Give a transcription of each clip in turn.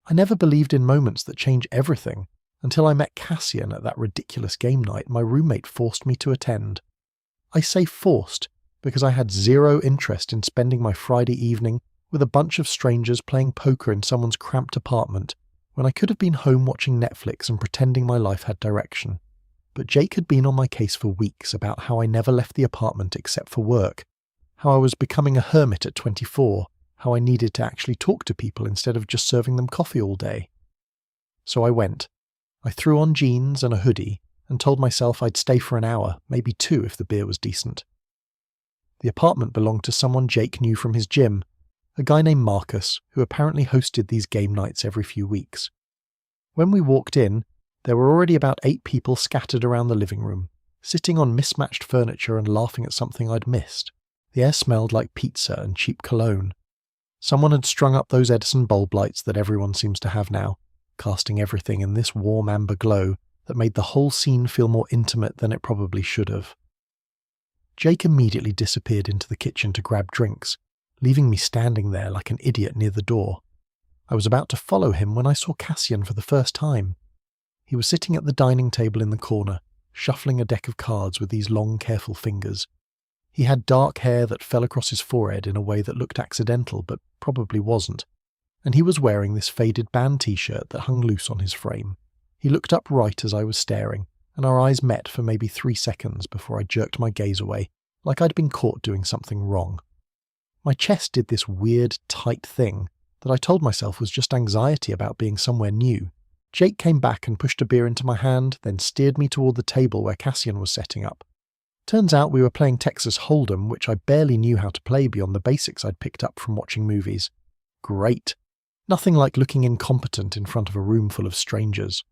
I never believed in moments that change everything until I met Cassian at that ridiculous game night my roommate forced me to attend. I say forced because I had zero interest in spending my Friday evening with a bunch of strangers playing poker in someone's cramped apartment when I could have been home watching Netflix and pretending my life had direction. But Jake had been on my case for weeks about how I never left the apartment except for work, how I was becoming a hermit at 24, how I needed to actually talk to people instead of just serving them coffee all day. So I went. I threw on jeans and a hoodie and told myself I'd stay for an hour, maybe 2 if the beer was decent. The apartment belonged to someone Jake knew from his gym, a guy named Marcus, who apparently hosted these game nights every few weeks. When we walked in, there were already about 8 people scattered around the living room, sitting on mismatched furniture and laughing at something I'd missed. The air smelled like pizza and cheap cologne. Someone had strung up those Edison bulb lights that everyone seems to have now, casting everything in this warm amber glow that made the whole scene feel more intimate than it probably should have. Jake immediately disappeared into the kitchen to grab drinks, leaving me standing there like an idiot near the door. I was about to follow him when I saw Cassian for the first time. He was sitting at the dining table in the corner, shuffling a deck of cards with these long, careful fingers. He had dark hair that fell across his forehead in a way that looked accidental but probably wasn't, and he was wearing this faded band t-shirt that hung loose on his frame. He looked up right as I was staring, and our eyes met for maybe 3 seconds before I jerked my gaze away, like I'd been caught doing something wrong. My chest did this weird, tight thing that I told myself was just anxiety about being somewhere new. Jake came back and pushed a beer into my hand, then steered me toward the table where Cassian was setting up. Turns out we were playing Texas Hold'em, which I barely knew how to play beyond the basics I'd picked up from watching movies. Great. Nothing like looking incompetent in front of a room full of strangers.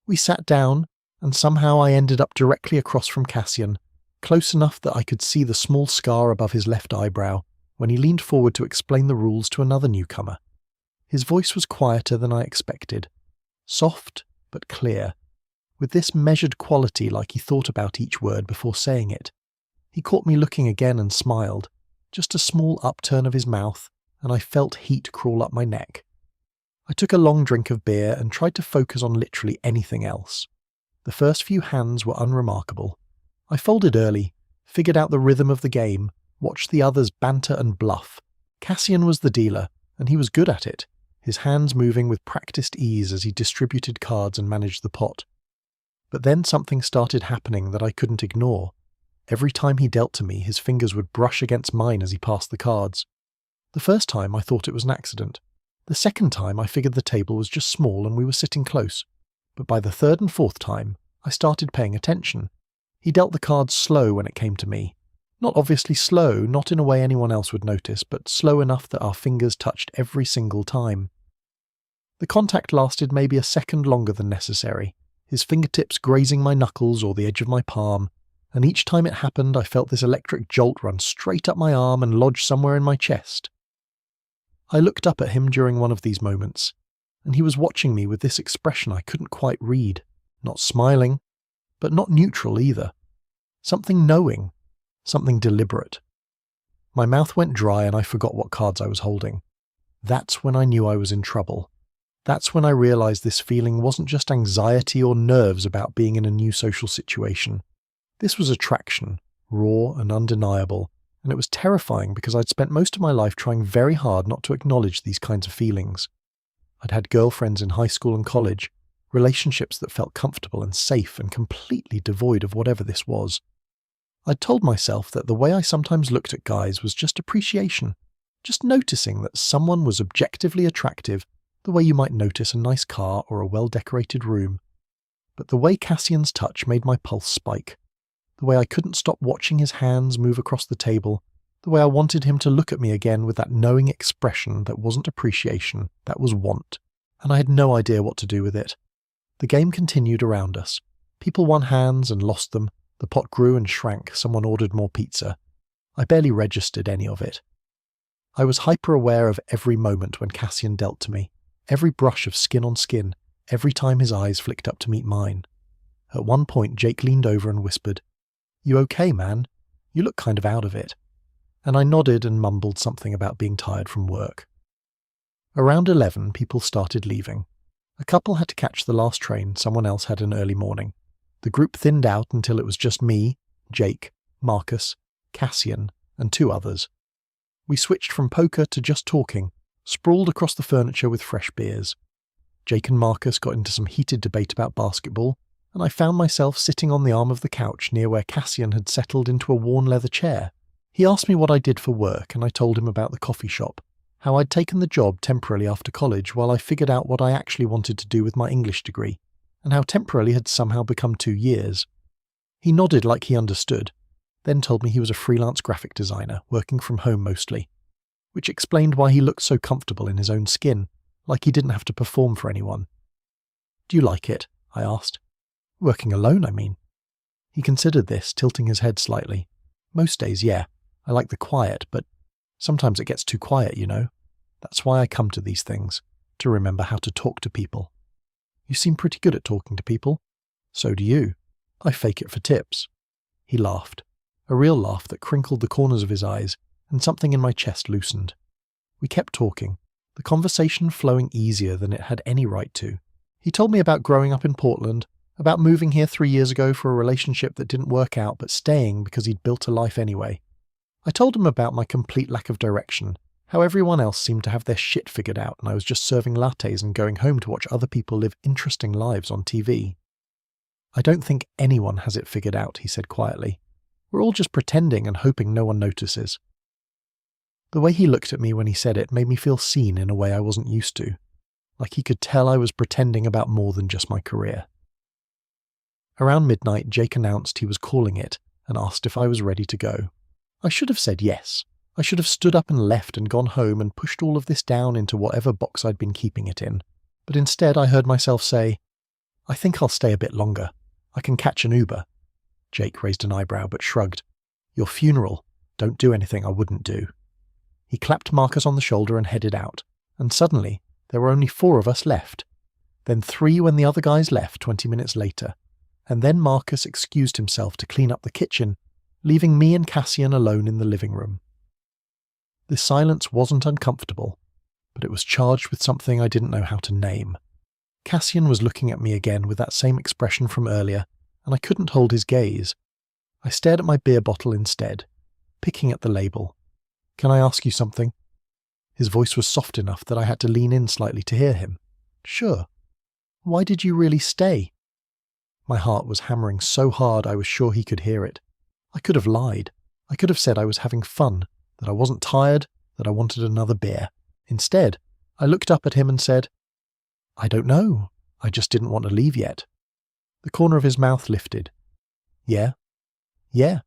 We sat down, and somehow I ended up directly across from Cassian, close enough that I could see the small scar above his left eyebrow when he leaned forward to explain the rules to another newcomer. His voice was quieter than I expected, soft but clear, with this measured quality like he thought about each word before saying it. He caught me looking again and smiled, just a small upturn of his mouth, and I felt heat crawl up my neck. I took a long drink of beer and tried to focus on literally anything else. The first few hands were unremarkable. I folded early, figured out the rhythm of the game, watched the others banter and bluff. Cassian was the dealer, and he was good at it, his hands moving with practiced ease as he distributed cards and managed the pot. But then something started happening that I couldn't ignore. Every time he dealt to me, his fingers would brush against mine as he passed the cards. The first time I thought it was an accident. The second time I figured the table was just small and we were sitting close. But by the third and fourth time, I started paying attention. He dealt the cards slow when it came to me. Not obviously slow, not in a way anyone else would notice, but slow enough that our fingers touched every single time. The contact lasted maybe a second longer than necessary, his fingertips grazing my knuckles or the edge of my palm, and each time it happened I felt this electric jolt run straight up my arm and lodge somewhere in my chest. I looked up at him during one of these moments, and he was watching me with this expression I couldn't quite read, not smiling, but not neutral either. Something knowing, something deliberate. My mouth went dry and I forgot what cards I was holding. That's when I knew I was in trouble. That's when I realized this feeling wasn't just anxiety or nerves about being in a new social situation. This was attraction, raw and undeniable, and it was terrifying because I'd spent most of my life trying very hard not to acknowledge these kinds of feelings. I'd had girlfriends in high school and college, relationships that felt comfortable and safe and completely devoid of whatever this was. I'd told myself that the way I sometimes looked at guys was just appreciation, just noticing that someone was objectively attractive the way you might notice a nice car or a well-decorated room. But the way Cassian's touch made my pulse spike, the way I couldn't stop watching his hands move across the table, the way I wanted him to look at me again with that knowing expression that wasn't appreciation, that was want, and I had no idea what to do with it. The game continued around us. People won hands and lost them. The pot grew and shrank. Someone ordered more pizza. I barely registered any of it. I was hyper-aware of every moment when Cassian dealt to me, every brush of skin on skin, every time his eyes flicked up to meet mine. At one point, Jake leaned over and whispered, "You okay, man? You look kind of out of it." And I nodded and mumbled something about being tired from work. Around 11, people started leaving. A couple had to catch the last train, someone else had an early morning. The group thinned out until it was just me, Jake, Marcus, Cassian, and 2 others. We switched from poker to just talking, sprawled across the furniture with fresh beers. Jake and Marcus got into some heated debate about basketball, and I found myself sitting on the arm of the couch near where Cassian had settled into a worn leather chair. He asked me what I did for work, and I told him about the coffee shop, how I'd taken the job temporarily after college while I figured out what I actually wanted to do with my English degree, and how temporarily had somehow become 2 years. He nodded like he understood, then told me he was a freelance graphic designer, working from home mostly, which explained why he looked so comfortable in his own skin, like he didn't have to perform for anyone. "Do you like it?" I asked. "Working alone, I mean." He considered this, tilting his head slightly. "Most days, yeah. I like the quiet, but sometimes it gets too quiet, you know. That's why I come to these things, to remember how to talk to people." "You seem pretty good at talking to people." "So do you. I fake it for tips." He laughed, a real laugh that crinkled the corners of his eyes, and something in my chest loosened. We kept talking, the conversation flowing easier than it had any right to. He told me about growing up in Portland, about moving here 3 years ago for a relationship that didn't work out but staying because he'd built a life anyway. I told him about my complete lack of direction, how everyone else seemed to have their shit figured out and I was just serving lattes and going home to watch other people live interesting lives on TV. "I don't think anyone has it figured out," he said quietly. "We're all just pretending and hoping no one notices." The way he looked at me when he said it made me feel seen in a way I wasn't used to, like he could tell I was pretending about more than just my career. Around midnight, Jake announced he was calling it and asked if I was ready to go. I should have said yes. I should have stood up and left and gone home and pushed all of this down into whatever box I'd been keeping it in. But instead I heard myself say, "I think I'll stay a bit longer. I can catch an Uber." Jake raised an eyebrow but shrugged. "Your funeral. Don't do anything I wouldn't do." He clapped Marcus on the shoulder and headed out, and suddenly there were only 4 of us left. Then 3 when the other guys left 20 minutes later, and then Marcus excused himself to clean up the kitchen, leaving me and Cassian alone in the living room. The silence wasn't uncomfortable, but it was charged with something I didn't know how to name. Cassian was looking at me again with that same expression from earlier, and I couldn't hold his gaze. I stared at my beer bottle instead, picking at the label. "Can I ask you something?" His voice was soft enough that I had to lean in slightly to hear him. "Sure." "Why did you really stay?" My heart was hammering so hard I was sure he could hear it. I could have lied. I could have said I was having fun, that I wasn't tired, that I wanted another beer. Instead, I looked up at him and said, "I don't know. I just didn't want to leave yet." The corner of his mouth lifted. "Yeah? Yeah."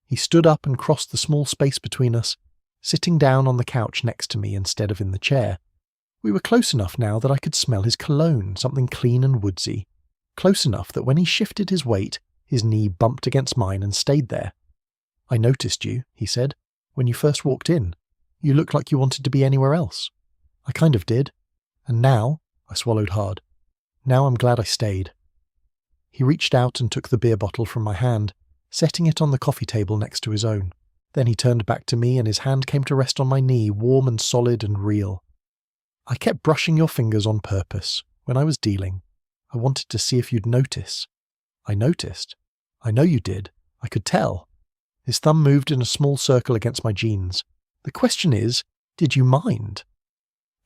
He stood up and crossed the small space between us, sitting down on the couch next to me instead of in the chair. We were close enough now that I could smell his cologne, something clean and woodsy. Close enough that when he shifted his weight, his knee bumped against mine and stayed there. "I noticed you," he said, "when you first walked in. You looked like you wanted to be anywhere else." "I kind of did. And now," I swallowed hard, "now I'm glad I stayed." He reached out and took the beer bottle from my hand, setting it on the coffee table next to his own. Then he turned back to me and his hand came to rest on my knee, warm and solid and real. "I kept brushing your fingers on purpose. When I was dealing, I wanted to see if you'd notice." "I noticed. I know you did. I could tell." His thumb moved in a small circle against my jeans. "The question is, did you mind?"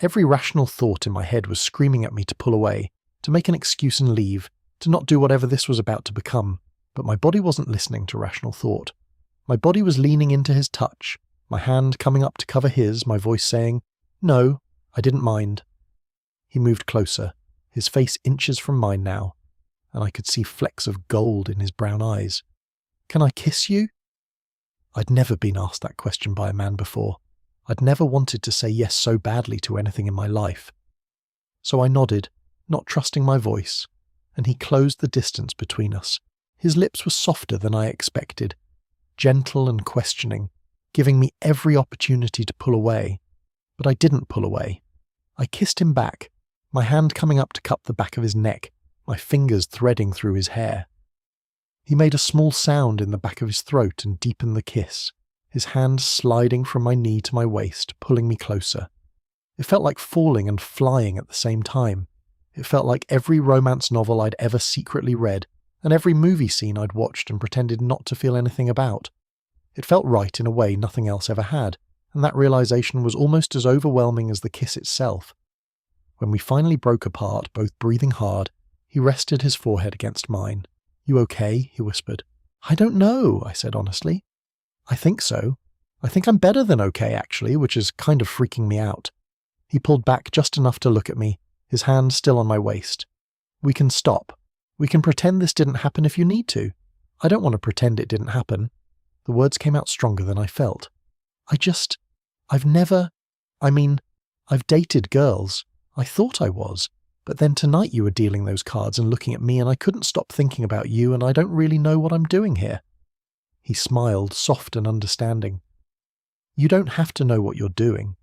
Every rational thought in my head was screaming at me to pull away, to make an excuse and leave, to not do whatever this was about to become, but my body wasn't listening to rational thought. My body was leaning into his touch, my hand coming up to cover his, my voice saying, "No, I didn't mind." He moved closer, his face inches from mine now, and I could see flecks of gold in his brown eyes. "Can I kiss you?" I'd never been asked that question by a man before. I'd never wanted to say yes so badly to anything in my life. So I nodded, not trusting my voice, and he closed the distance between us. His lips were softer than I expected, gentle and questioning, giving me every opportunity to pull away. But I didn't pull away. I kissed him back, my hand coming up to cup the back of his neck, my fingers threading through his hair. He made a small sound in the back of his throat and deepened the kiss, his hand sliding from my knee to my waist, pulling me closer. It felt like falling and flying at the same time. It felt like every romance novel I'd ever secretly read, and every movie scene I'd watched and pretended not to feel anything about. It felt right in a way nothing else ever had, and that realization was almost as overwhelming as the kiss itself. When we finally broke apart, both breathing hard, he rested his forehead against mine. "You okay?" he whispered. "I don't know," I said honestly. "I think so. I think I'm better than okay, actually, which is kind of freaking me out." He pulled back just enough to look at me, his hand still on my waist. "We can stop. We can pretend this didn't happen if you need to. I don't want to pretend it didn't happen." The words came out stronger than I felt. I've dated girls. I thought I was. But then tonight you were dealing those cards and looking at me, and I couldn't stop thinking about you, and I don't really know what I'm doing here." He smiled, soft and understanding. "You don't have to know what you're doing.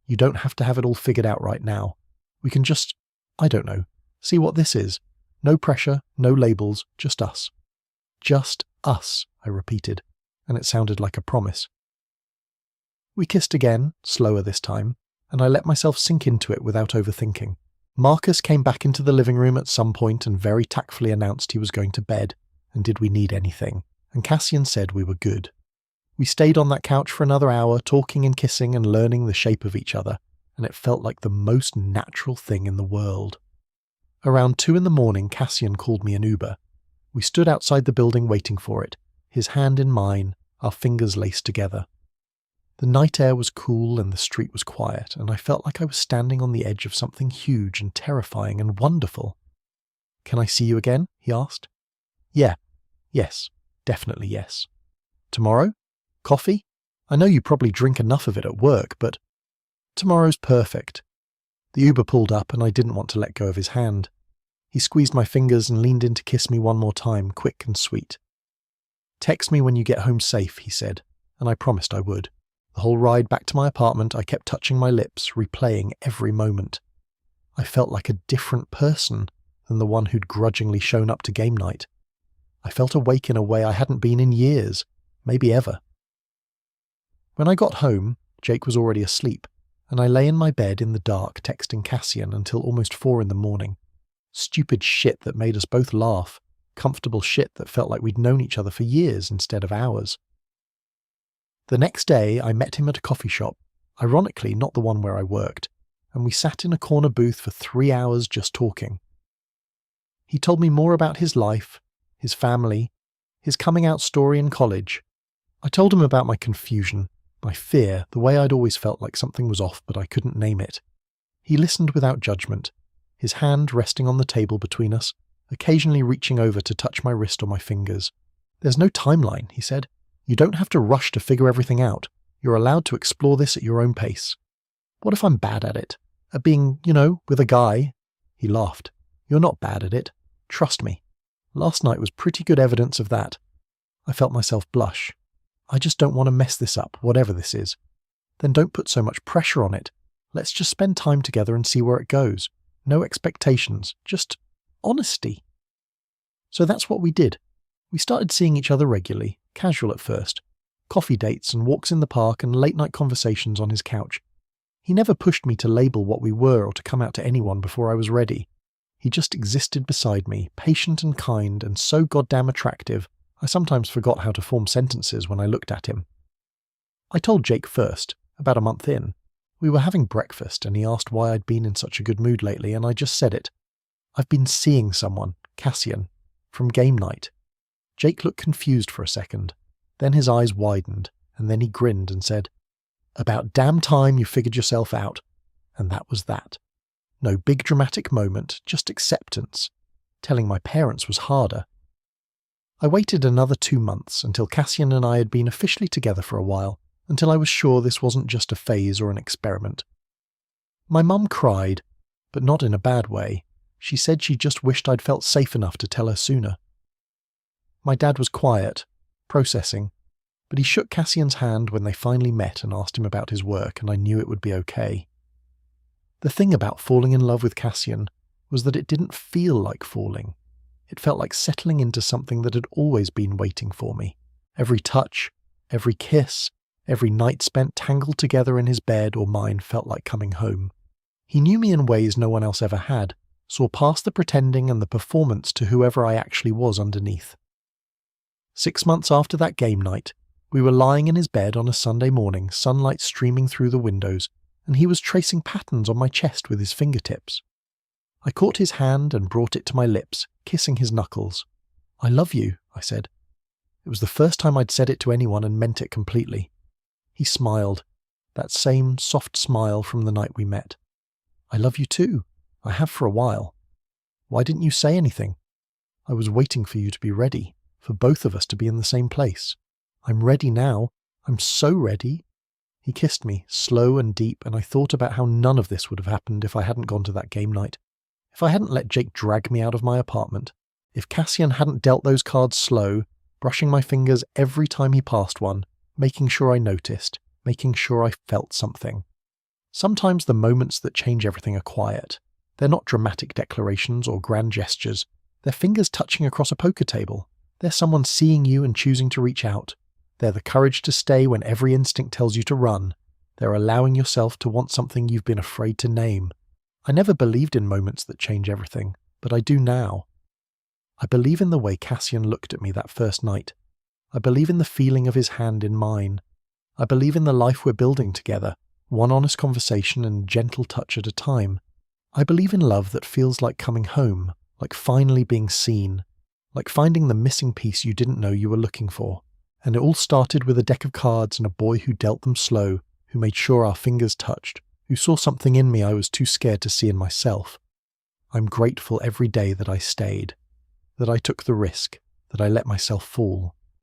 You don't have to have it all figured out right now. We can just, I don't know, see what this is. No pressure, no labels, just us." "Just us," I repeated, and it sounded like a promise. We kissed again, slower this time, and I let myself sink into it without overthinking. Marcus came back into the living room at some point and very tactfully announced he was going to bed, and did we need anything, and Cassian said we were good. We stayed on that couch for another hour, talking and kissing and learning the shape of each other, and it felt like the most natural thing in the world. Around 2 a.m, Cassian called me an Uber. We stood outside the building waiting for it, his hand in mine, our fingers laced together. The night air was cool and the street was quiet, and I felt like I was standing on the edge of something huge and terrifying and wonderful. "Can I see you again?" he asked. "Yeah. Yes. Definitely yes." "Tomorrow? Coffee? I know you probably drink enough of it at work, but—" "Tomorrow's perfect." The Uber pulled up and I didn't want to let go of his hand. He squeezed my fingers and leaned in to kiss me one more time, quick and sweet. "Text me when you get home safe," he said, and I promised I would. The whole ride back to my apartment, I kept touching my lips, replaying every moment. I felt like a different person than the one who'd grudgingly shown up to game night. I felt awake in a way I hadn't been in years, maybe ever. When I got home, Jake was already asleep, and I lay in my bed in the dark texting Cassian until almost 4 a.m. Stupid shit that made us both laugh, comfortable shit that felt like we'd known each other for years instead of hours. The next day, I met him at a coffee shop, ironically not the one where I worked, and we sat in a corner booth for 3 hours just talking. He told me more about his life, his family, his coming out story in college. I told him about my confusion, my fear, the way I'd always felt like something was off but I couldn't name it. He listened without judgment, his hand resting on the table between us, occasionally reaching over to touch my wrist or my fingers. "There's no timeline," he said. "You don't have to rush to figure everything out. You're allowed to explore this at your own pace." "What if I'm bad at it? At being, with a guy?" He laughed. "You're not bad at it. Trust me. Last night was pretty good evidence of that." I felt myself blush. "I just don't want to mess this up, whatever this is." "Then don't put so much pressure on it. Let's just spend time together and see where it goes. No expectations, just honesty." So that's what we did. We started seeing each other regularly, casual at first. Coffee dates and walks in the park and late-night conversations on his couch. He never pushed me to label what we were or to come out to anyone before I was ready. He just existed beside me, patient and kind and so goddamn attractive, I sometimes forgot how to form sentences when I looked at him. I told Jake first, about a month in. We were having breakfast and he asked why I'd been in such a good mood lately, and I just said it. "I've been seeing someone, Cassian, from game night." Jake looked confused for a second. Then his eyes widened, and then he grinned and said, "About damn time you figured yourself out." And that was that. No big dramatic moment, just acceptance. Telling my parents was harder. I waited another 2 months until Cassian and I had been officially together for a while, until I was sure this wasn't just a phase or an experiment. My mum cried, but not in a bad way. She said she just wished I'd felt safe enough to tell her sooner. My dad was quiet, processing, but he shook Cassian's hand when they finally met and asked him about his work, and I knew it would be okay. The thing about falling in love with Cassian was that it didn't feel like falling. It felt like settling into something that had always been waiting for me. Every touch, every kiss, every night spent tangled together in his bed or mine felt like coming home. He knew me in ways no one else ever had, saw past the pretending and the performance to whoever I actually was underneath. 6 months after that game night, we were lying in his bed on a Sunday morning, sunlight streaming through the windows, and he was tracing patterns on my chest with his fingertips. I caught his hand and brought it to my lips, kissing his knuckles. "I love you," I said. It was the first time I'd said it to anyone and meant it completely. He smiled, that same soft smile from the night we met. "I love you too. I have for a while. Why didn't you say anything?" "I was waiting for you to be ready, for both of us to be in the same place. I'm ready now. I'm so ready." He kissed me, slow and deep, and I thought about how none of this would have happened if I hadn't gone to that game night. If I hadn't let Jake drag me out of my apartment, if Cassian hadn't dealt those cards slow, brushing my fingers every time he passed one, making sure I noticed, making sure I felt something. Sometimes the moments that change everything are quiet. They're not dramatic declarations or grand gestures. They're fingers touching across a poker table. They're someone seeing you and choosing to reach out. They're the courage to stay when every instinct tells you to run. They're allowing yourself to want something you've been afraid to name. I never believed in moments that change everything, but I do now. I believe in the way Cassian looked at me that first night. I believe in the feeling of his hand in mine. I believe in the life we're building together, one honest conversation and gentle touch at a time. I believe in love that feels like coming home, like finally being seen, like finding the missing piece you didn't know you were looking for. And it all started with a deck of cards and a boy who dealt them slow, who made sure our fingers touched, who saw something in me I was too scared to see in myself. I'm grateful every day that I stayed, that I took the risk, that I let myself fall.